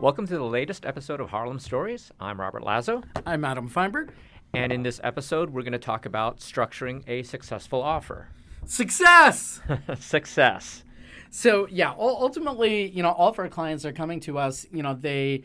Welcome to the latest episode of Harlem Stories. I'm Robert Lazo. I'm Adam Feinberg. And in this episode, we're going to talk about structuring a successful offer. Success! Success. So, ultimately, all of our clients are coming to us, they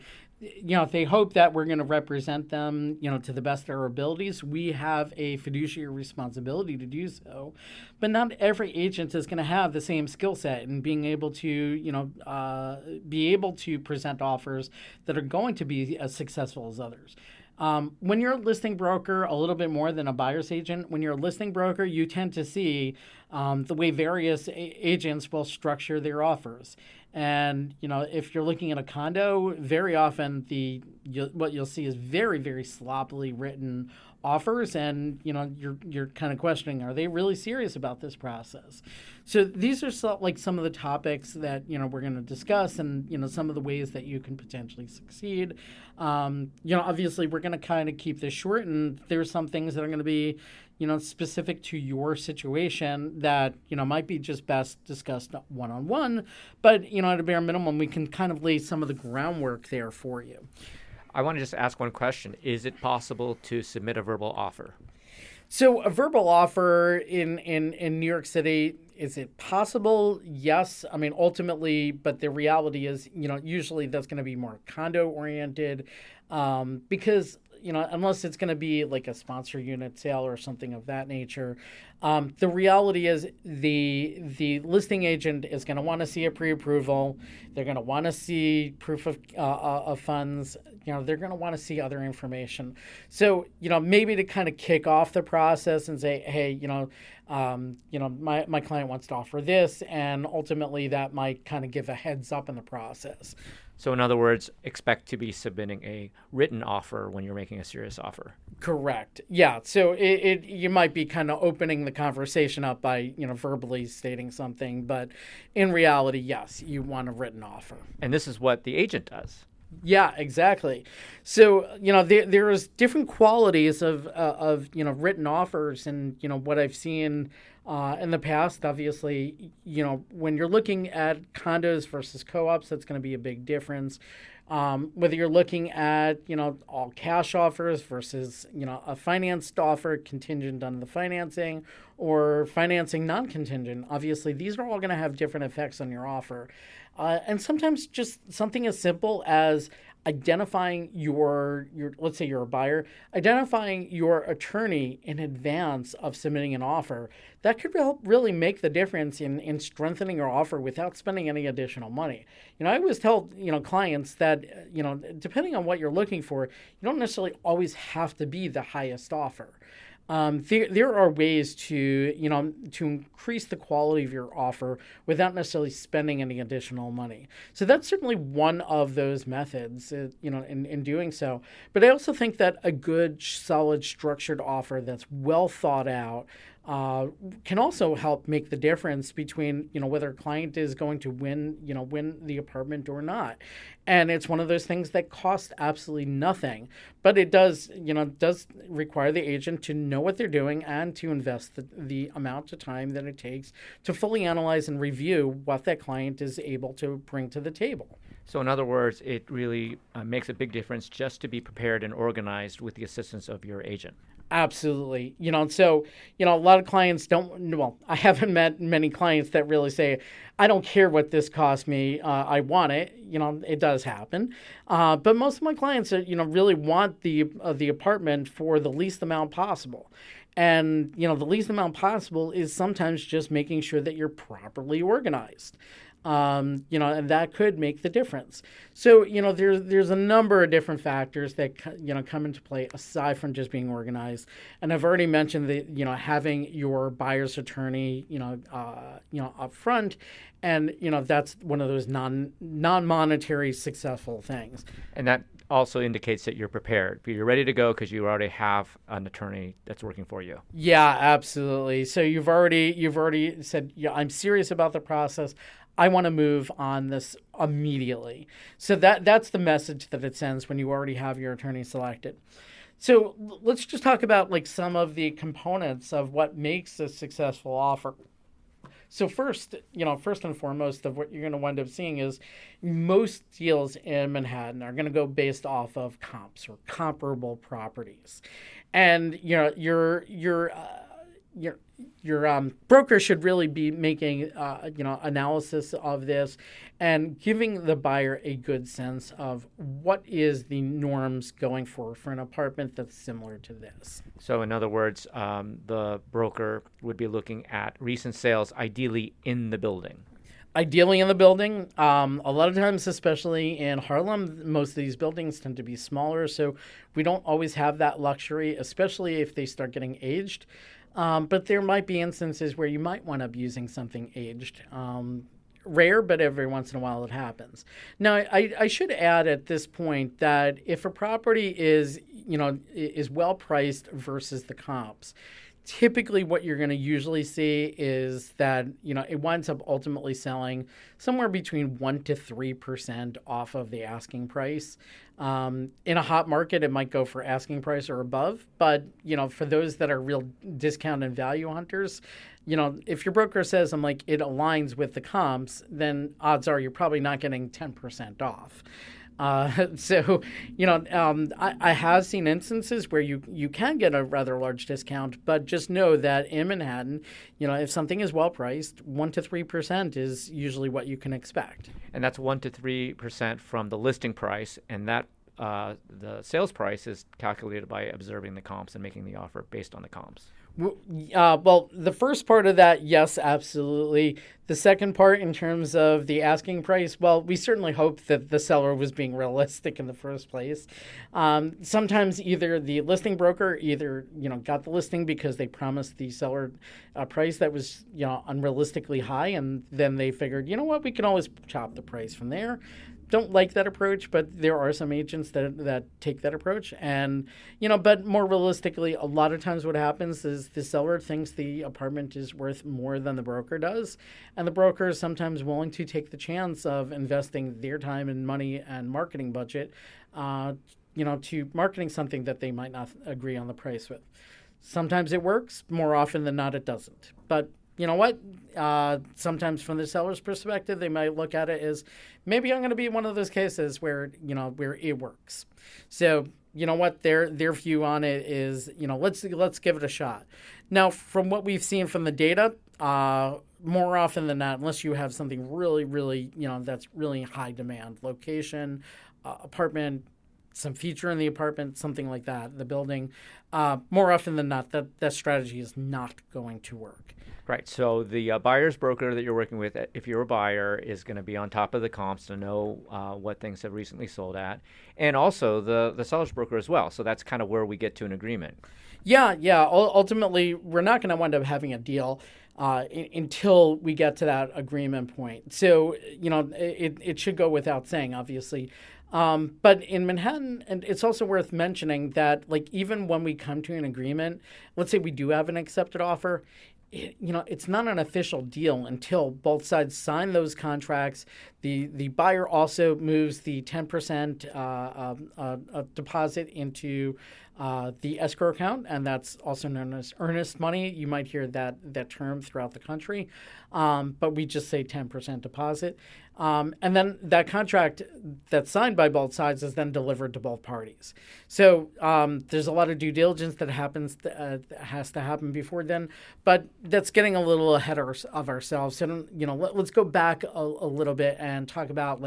hope that we're going to represent them, to the best of our abilities. We have a fiduciary responsibility to do so. But not every agent is going to have the same skill set in being able to, be able to present offers that are going to be as successful as others. When you're a listing broker, a little bit more than a buyer's agent, when you're a listing broker, you tend to see the way various agents will structure their offers. And, if you're looking at a condo, very often what you'll see is very, very sloppily written offers, and you're kind of questioning, are they really serious about this process? So these are some of the topics that we're going to discuss, and some of the ways that you can potentially succeed. Obviously we're going to kind of keep this short, and there's some things that are going to be specific to your situation that might be just best discussed one-on-one, but at a bare minimum we can kind of lay some of the groundwork there for you. I want to just ask one question. Is it possible to submit a verbal offer? So a verbal offer in New York City, is it possible? Yes. I mean, ultimately, but the reality is, usually that's going to be more condo oriented because, unless it's going to be like a sponsor unit sale or something of that nature. The reality is the listing agent is going to want to see a pre-approval. They're going to want to see proof of funds. They're going to want to see other information. So, maybe to kind of kick off the process and say, hey, my client wants to offer this, and ultimately that might kind of give a heads up in the process. So in other words, expect to be submitting a written offer when you're making a serious offer. Correct. Yeah. So you might be kind of opening the conversation up by, verbally stating something, but in reality, yes, you want a written offer. And this is what the agent does. Yeah, exactly. So, there's different qualities of written offers, and, what I've seen in the past. Obviously, when you're looking at condos versus co-ops, that's going to be a big difference. Whether you're looking at, all cash offers versus, a financed offer contingent on the financing, or financing non-contingent, obviously, these are all going to have different effects on your offer. And sometimes just something as simple as identifying your let's say you're a buyer, identifying your attorney in advance of submitting an offer, that could really make the difference in strengthening your offer without spending any additional money. I always tell, clients that, depending on what you're looking for, you don't necessarily always have to be the highest offer. There are ways to increase the quality of your offer without necessarily spending any additional money. So that's certainly one of those methods, in doing so. But I also think that a good, solid, structured offer that's well thought out can also help make the difference between, whether a client is going to win the apartment or not. And it's one of those things that costs absolutely nothing, but it does require the agent to know what they're doing and to invest the amount of time that it takes to fully analyze and review what that client is able to bring to the table. So in other words, it really makes a big difference just to be prepared and organized with the assistance of your agent. Absolutely. So, a lot of clients I haven't met many clients that really say, I don't care what this cost me. I want it. It does happen. But most of my clients, really want the apartment for the least amount possible. And, the least amount possible is sometimes just making sure that you're properly organized. And that could make the difference. So, there's a number of different factors that, come into play aside from just being organized. And I've already mentioned that, having your buyer's attorney, up front. And, that's one of those non-monetary successful things. And that also indicates that you're prepared. You're ready to go because you already have an attorney that's working for you. Yeah, absolutely. So you've already said, yeah, I'm serious about the process. I want to move on this immediately. So that's the message that it sends when you already have your attorney selected. So let's just talk about some of the components of what makes a successful offer. So first and foremost of what you're going to wind up seeing is most deals in Manhattan are going to go based off of comps or comparable properties. And your broker should really be making analysis of this and giving the buyer a good sense of what is the norms going for an apartment that's similar to this. So, in other words, the broker would be looking at recent sales, ideally in the building. Ideally in the building. A lot of times, especially in Harlem, most of these buildings tend to be smaller, so we don't always have that luxury, especially if they start getting aged. But there might be instances where you might wind up using something aged. Rare, but every once in a while it happens. Now, I should add at this point that if a property is well priced versus the comps, typically what you're going to usually see is that it winds up ultimately selling somewhere between 1% to 3% off of the asking price. In a hot market, it might go for asking price or above, but for those that are real discount and value hunters, if your broker says it aligns with the comps, then odds are you're probably not getting 10% off. I have seen instances where you can get a rather large discount, but just know that in Manhattan, if something is well priced, 1% to 3% is usually what you can expect. And that's 1% to 3% from the listing price, and that the sales price is calculated by observing the comps and making the offer based on the comps. Well, the first part of that, yes, absolutely. The second part, in terms of the asking price, well, we certainly hope that the seller was being realistic in the first place. Sometimes either the listing broker got the listing because they promised the seller a price that was unrealistically high, and then they figured, we can always chop the price from there. Don't like that approach, but there are some agents that take that approach. And, but more realistically, a lot of times what happens is the seller thinks the apartment is worth more than the broker does. And the broker is sometimes willing to take the chance of investing their time and money and marketing budget, to marketing something that they might not agree on the price with. Sometimes it works. More often than not, it doesn't. But you know what? Sometimes from the seller's perspective, they might look at it as maybe I'm going to be one of those cases where it works. So you know what their view on it is, let's give it a shot. Now, from what we've seen from the data, more often than not, unless you have something really, really, that's really high demand, location, apartment, some feature in the apartment, something like that, the building, more often than not, that strategy is not going to work. Right. So the buyer's broker that you're working with, if you're a buyer, is going to be on top of the comps to know what things have recently sold at, and also the seller's broker as well. So that's kind of where we get to an agreement. Yeah. Ultimately, we're not going to wind up having a deal until we get to that agreement point. So, it should go without saying, obviously. But in Manhattan, and it's also worth mentioning that, even when we come to an agreement, let's say we do have an accepted offer, it's not an official deal until both sides sign those contracts. The buyer also moves the 10% deposit into the escrow account, and that's also known as earnest money. You might hear that term throughout the country, but we just say 10% deposit. And then that contract that's signed by both sides is then delivered to both parties. So there's a lot of due diligence that has to happen before then, but that's getting a little ahead of ourselves. So let's go back a little bit and talk about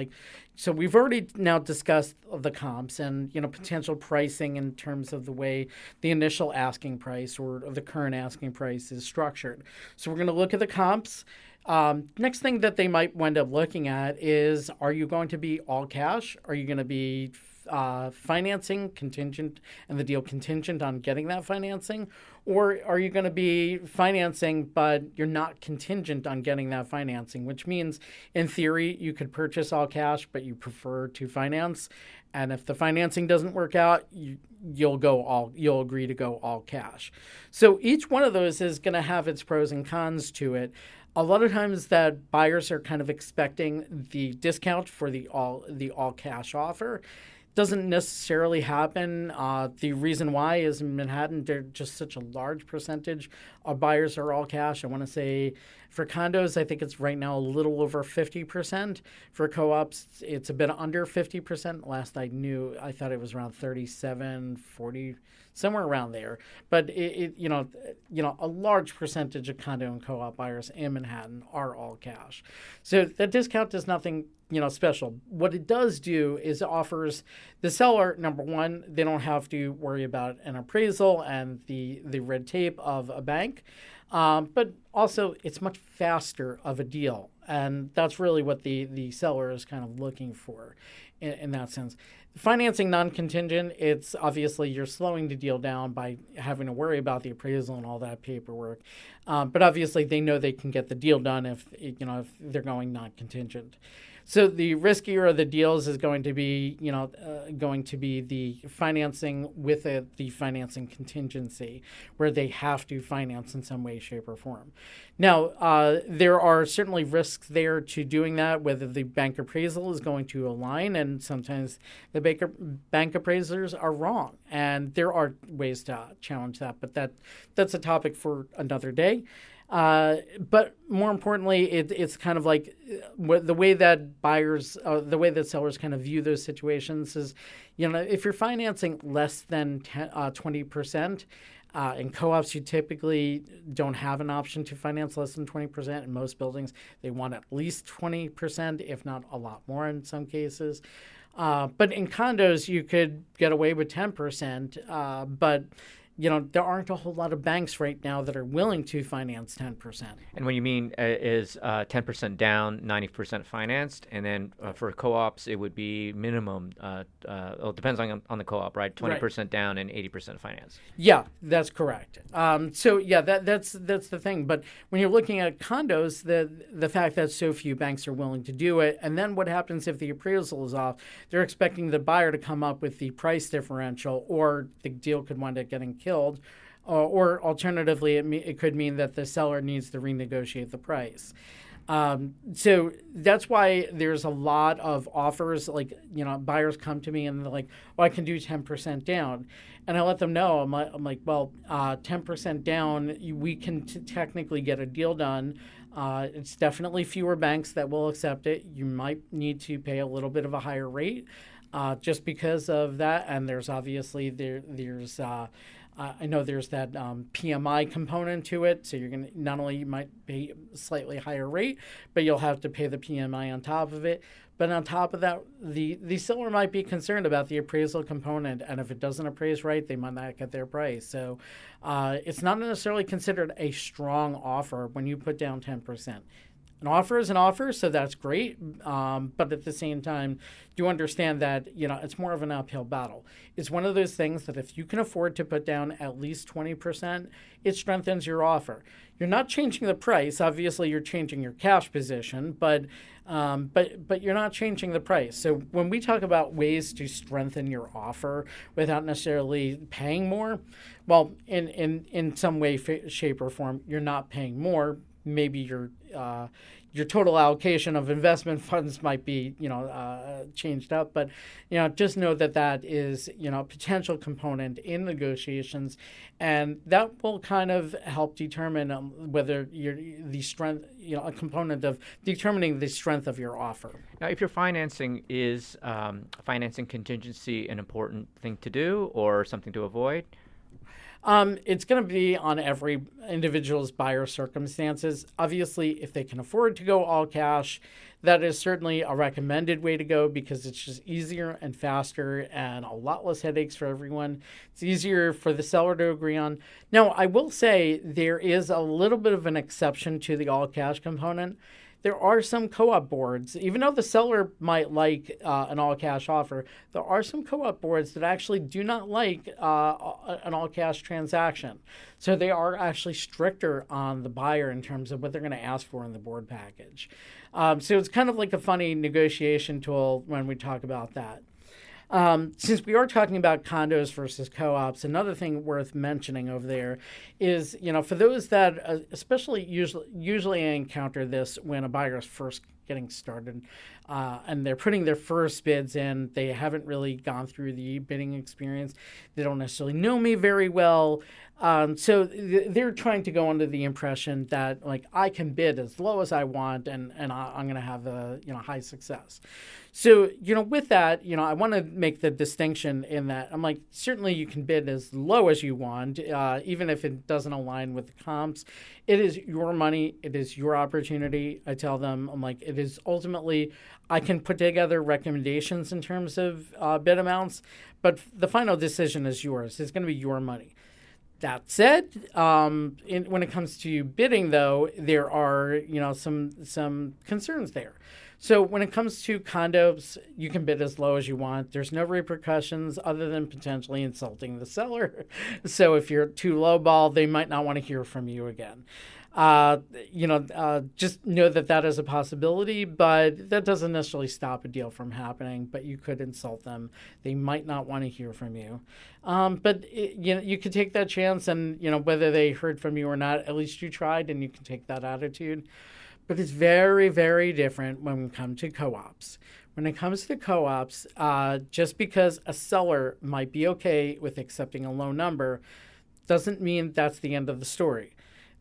so we've already now discussed the comps and potential pricing in terms of the way the initial asking price or the current asking price is structured. So we're going to look at the comps. Next thing that they might wind up looking at is, are you going to be all cash? Are you going to be financing contingent and the deal contingent on getting that financing? Or are you going to be financing, but you're not contingent on getting that financing, which means in theory, you could purchase all cash, but you prefer to finance. And if the financing doesn't work out, you'll agree to go all cash. So each one of those is going to have its pros and cons to it. A lot of times that buyers are kind of expecting the discount for the all cash offer. Doesn't necessarily happen. The reason why is in Manhattan, they're just such a large percentage of buyers are all cash. I want to say For condos, I think it's right now a little over 50%. For co-ops, it's a bit under 50%. Last I knew, I thought it was around 37, 40, somewhere around there. But a large percentage of condo and co-op buyers in Manhattan are all cash. So that discount does nothing special. What it does do is it offers the seller, number one, they don't have to worry about an appraisal and the red tape of a bank. But also, it's much faster of a deal. And that's really what the seller is kind of looking for in that sense. Financing non-contingent, it's obviously you're slowing the deal down by having to worry about the appraisal and all that paperwork. But obviously, they know they can get the deal done if they're going non-contingent. So the riskier of the deals is going to be, the financing with the financing contingency, where they have to finance in some way, shape, or form. Now, there are certainly risks there to doing that, whether the bank appraisal is going to align, and sometimes the bank appraisers are wrong, and there are ways to challenge that, but that's a topic for another day. But more importantly, it's kind of like the way that sellers kind of view those situations is, if you're financing less than 20%, in co-ops, you typically don't have an option to finance less than 20%. In most buildings, they want at least 20%, if not a lot more in some cases. But in condos, you could get away with 10%, but there aren't a whole lot of banks right now that are willing to finance 10%. And what you mean is 10% down, 90% financed, and then for co-ops, it would be minimum. It depends on the co-op, right? 20% down and 80% financed. Yeah, that's correct. That's the thing. But when you're looking at condos, the fact that so few banks are willing to do it, and then what happens if the appraisal is off? They're expecting the buyer to come up with the price differential, or the deal could wind up getting killed. Or alternatively, it could mean that the seller needs to renegotiate the price. So that's why there's a lot of offers. Like, buyers come to me and they're like, "Oh, I can do 10% down," and I let them know. I'm like, "Well, 10% down, we can technically get a deal done. It's definitely fewer banks that will accept it. You might need to pay a little bit of a higher rate, just because of that. And there's obviously there's." I know there's that PMI component to it, so you're going to not only you might pay a slightly higher rate, but you'll have to pay the PMI on top of it. But on top of that, the seller might be concerned about the appraisal component, and if it doesn't appraise right, they might not get their price. So it's not necessarily considered a strong offer when you put down 10%. An offer is an offer, so that's great. But at the same time, do understand that it's more of an uphill battle. It's one of those things that if you can afford to put down at least 20%, it strengthens your offer. You're not changing the price. Obviously, you're changing your cash position, but you're not changing the price. So when we talk about ways to strengthen your offer without necessarily paying more, well, in some way, shape, or form, you're not paying more. Maybe your total allocation of investment funds might be changed up, but just know that is a potential component in negotiations, and that will kind of help determine whether the strength, a component of determining the strength of your offer. Now, if your financing is financing contingency an important thing to do or something to avoid? It's going to be on every individual's buyer circumstances. Obviously, if they can afford to go all cash, that is certainly a recommended way to go because it's just easier and faster and a lot less headaches for everyone. It's easier for the seller to agree on. Now, I will say there is a little bit of an exception to the all cash component. There are some co-op boards, even though the seller might like an all-cash offer, there are some co-op boards that actually do not like an all-cash transaction. So they are actually stricter on the buyer in terms of what they're going to ask for in the board package. So it's kind of like a funny negotiation tool when we talk about that. Since we are talking about condos versus co-ops, another thing worth mentioning over there is, for those that, especially usually I encounter this when a buyer is first getting started, and they're putting their first bids in. They haven't really gone through the bidding experience. They don't necessarily know me very well. So they're trying to go under the impression that like I can bid as low as I want, and I'm going to have a high success. So with that, I want to make the distinction in that I'm like, certainly you can bid as low as you want, even if it doesn't align with the comps. It is your money. It is your opportunity. I tell them, I'm like, it is ultimately, I can put together recommendations in terms of bid amounts, but the final decision is yours. It's going to be your money. That said, when it comes to bidding, though, there are some concerns there. So when it comes to condos, you can bid as low as you want. There's no repercussions other than potentially insulting the seller. So if you're too lowball, they might not want to hear from you again. Just know that is a possibility, but that doesn't necessarily stop a deal from happening. But you could insult them; they might not want to hear from you. You could take that chance, and whether they heard from you or not, at least you tried, and you can take that attitude. But it's very, very different when we come to co-ops. When it comes to co-ops, just because a seller might be okay with accepting a low number doesn't mean that's the end of the story.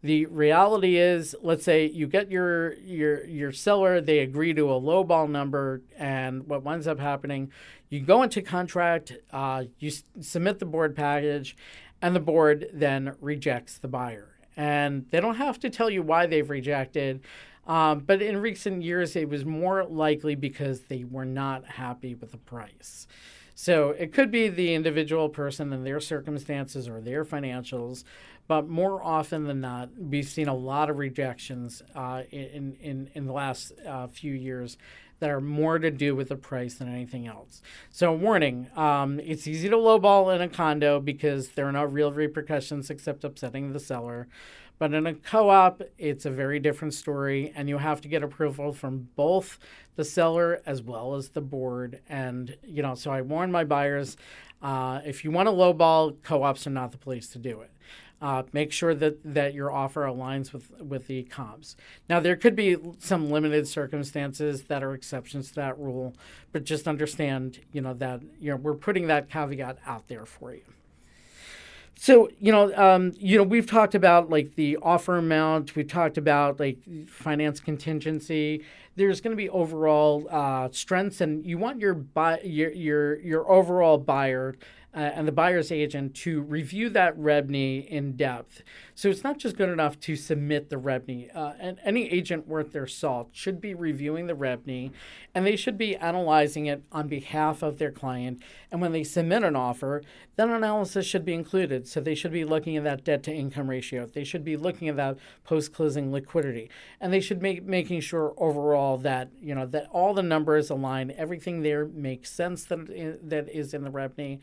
The reality is, let's say you get your seller, they agree to a lowball number, and what winds up happening, you go into contract, you submit the board package, and the board then rejects the buyer. And they don't have to tell you why they've rejected. But in recent years, it was more likely because they were not happy with the price. So it could be the individual person and their circumstances or their financials, but more often than not, we've seen a lot of rejections in the last few years that are more to do with the price than anything else. So warning, it's easy to lowball in a condo because there are no real repercussions except upsetting the seller. But in a co-op, it's a very different story, and you have to get approval from both the seller as well as the board. And, so I warn my buyers, if you want to lowball, co-ops are not the place to do it. Make sure that your offer aligns with the comps. Now, there could be some limited circumstances that are exceptions to that rule, but just understand, that we're putting that caveat out there for you. So, we've talked about like the offer amount. We've talked about like finance contingency. There's going to be overall strengths, and you want your overall buyer and the buyer's agent to review that REBNY in depth. So it's not just good enough to submit the REBNY. And any agent worth their salt should be reviewing the REBNY, and they should be analyzing it on behalf of their client. And when they submit an offer, that analysis should be included. So they should be looking at that debt-to-income ratio. They should be looking at that post-closing liquidity. And they should making sure overall that, that all the numbers align, everything there makes sense that is in the REBNY.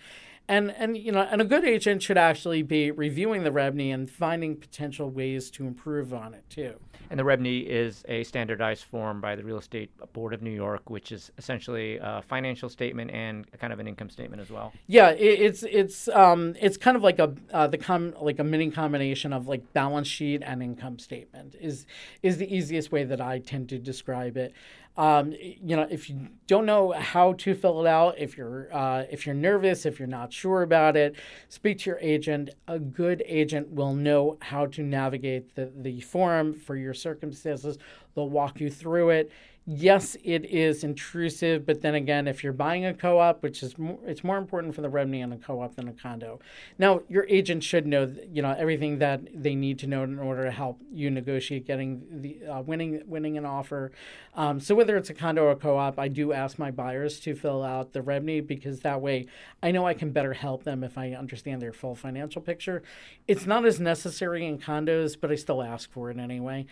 And a good agent should actually be reviewing the REBNY and finding potential ways to improve on it too. And the REBNY is a standardized form by the Real Estate Board of New York, which is essentially a financial statement and kind of an income statement as well. Yeah, it's kind of like a mini combination of like balance sheet and income statement is the easiest way that I tend to describe it. If you don't know how to fill it out, if you're nervous, if you're not sure about it, speak to your agent. A good agent will know how to navigate the form for your circumstances. They'll walk you through it. Yes, it is intrusive, but then again, if you're buying a co-op, it's more important for the REBNY on a co-op than a condo. Now, your agent should know, everything that they need to know in order to help you negotiate getting the winning an offer. So whether it's a condo or a co-op, I do ask my buyers to fill out the REBNY because that way I know I can better help them if I understand their full financial picture. It's not as necessary in condos, but I still ask for it anyway,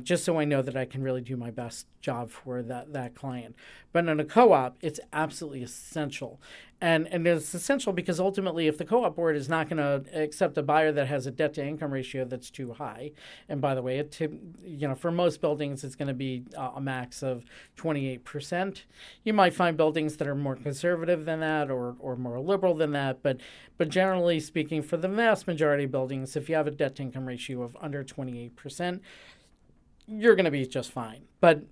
just so I know that I can really do my best job for that client. But in a co-op, it's absolutely essential. And it's essential because ultimately, if the co-op board is not going to accept a buyer that has a debt-to-income ratio that's too high, and by the way, for most buildings, it's going to be a max of 28%. You might find buildings that are more conservative than that or more liberal than that, but generally speaking, for the vast majority of buildings, if you have a debt-to-income ratio of under 28%, you're going to be just fine. but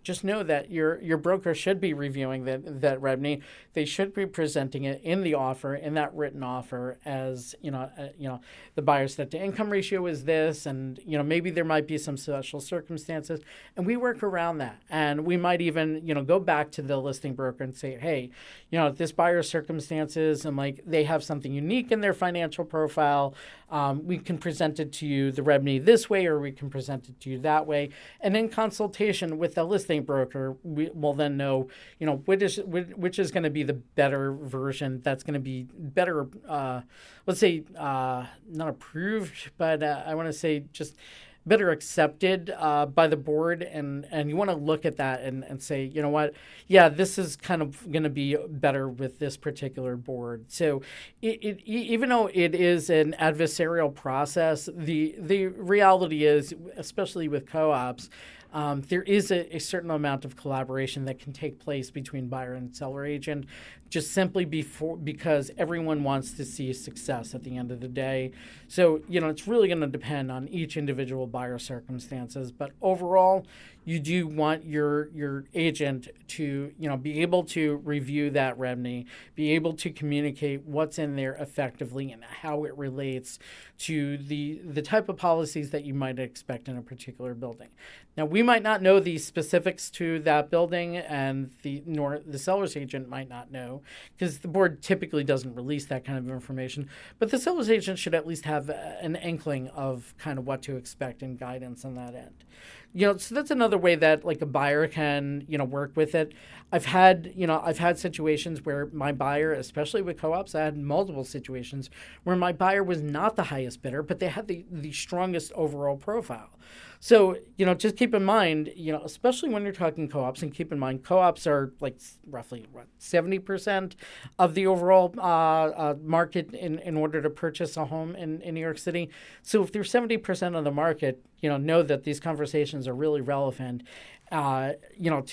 just know that your broker should be reviewing that revenue. They should be presenting it in the offer, in that written offer, as the buyer's debt to income ratio is this, and maybe there might be some special circumstances, and we work around that, and we might even go back to the listing broker and say, hey, this buyer's circumstances, and like they have something unique in their financial profile. We can present it to you, the revenue, this way, or we can present it to you that way. And in consultation with the listing broker, we will then know, which is going to be the better version. That's going to be better, let's say, not approved, but I want to say just better accepted by the board, and you want to look at that and say, you know what, yeah, this is kind of going to be better with this particular board. So even though it is an adversarial process, the reality is, especially with co-ops, there is a certain amount of collaboration that can take place between buyer and seller agent, just simply because everyone wants to see success at the end of the day. So, it's really going to depend on each individual buyer circumstances. But overall, you do want your agent to, be able to review that revenue, be able to communicate what's in there effectively and how it relates to the type of policies that you might expect in a particular building. Now, we might not know the specifics to that building, and nor the seller's agent might not know, because the board typically doesn't release that kind of information. But the seller's agent should at least have an inkling of kind of what to expect and guidance on that end. So that's another way that like a buyer can, work with it. I've had situations where my buyer, especially with co-ops, I had multiple situations where my buyer was not the highest bidder, but they had the strongest overall profile. So, just keep in mind, especially when you're talking co-ops, and keep in mind, co-ops are like roughly 70% of the overall market in order to purchase a home in New York City. So if they're 70% of the market, know that these conversations are really relevant, to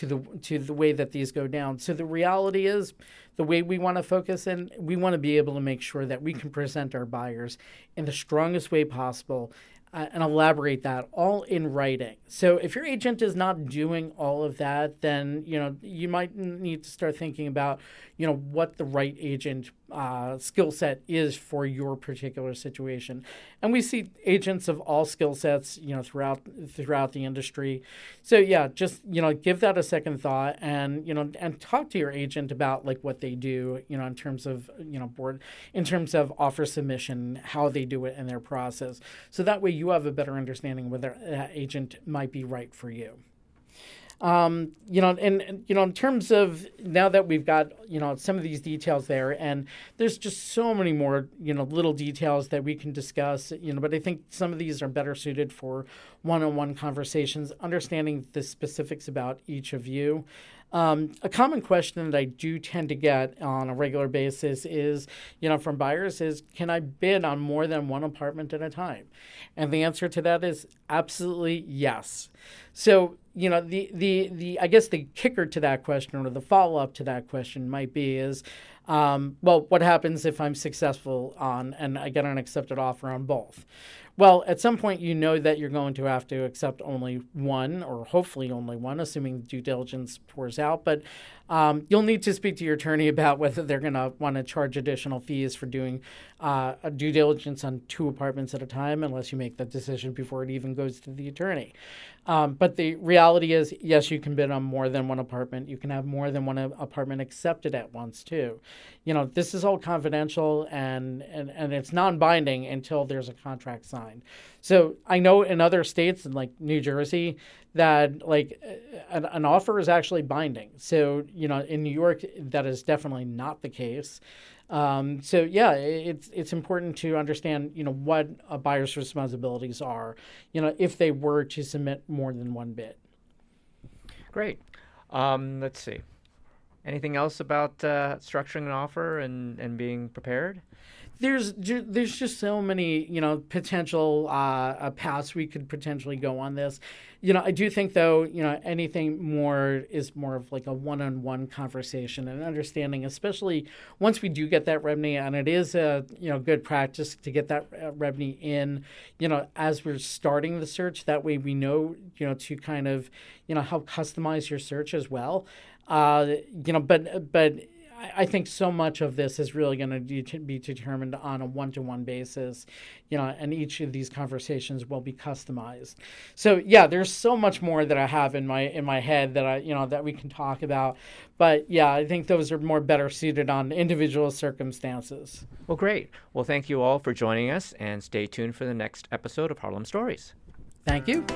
the way that these go down. So the reality is, the way we want to focus in, we want to be able to make sure that we can present our buyers in the strongest way possible, and elaborate that all in writing. So if your agent is not doing all of that, then you might need to start thinking about what the right agent skill set is for your particular situation. And we see agents of all skill sets throughout the industry. So yeah, just give that a second thought, and and talk to your agent about like what they do in terms of board, in terms of offer submission, how they do it in their process. So that way you have a better understanding whether that agent might be right for you. In terms of now that we've got, some of these details there, and there's just so many more, little details that we can discuss, but I think some of these are better suited for one-on-one conversations, understanding the specifics about each of you. A common question that I do tend to get on a regular basis is, from buyers is, can I bid on more than one apartment at a time? And the answer to that is absolutely yes. So, the I guess the kicker to that question, or the follow-up to that question might be is, what happens if I'm successful and I get an accepted offer on both? Well, at some point, that you're going to have to accept only one, or hopefully only one, assuming due diligence pours out. But you'll need to speak to your attorney about whether they're going to want to charge additional fees for doing a due diligence on 2 apartments at a time, unless you make that decision before it even goes to the attorney. But the reality is, yes, you can bid on more than one apartment. You can have more than one apartment accepted at once, too. This is all confidential, and it's non-binding until there's a contract signed. So I know in other states, like New Jersey, that like an offer is actually binding. So, in New York, that is definitely not the case. So yeah, it's important to understand, what a buyer's responsibilities are, if they were to submit more than one bid. Great. Let's see. Anything else about structuring an offer and being prepared? There's just so many potential paths we could potentially go on this. I do think though anything more is more of like a one-on-one conversation and understanding, especially once we do get that revenue, and it is a good practice to get that revenue in as we're starting the search. That way we know to kind of help customize your search as well. But I think so much of this is really going to be determined on a one-to-one basis, and each of these conversations will be customized. So yeah, there's so much more that I have in my head that that we can talk about. But yeah, I think those are more better suited on individual circumstances. Well, great. Well, thank you all for joining us, and stay tuned for the next episode of Harlem Stories. Thank you.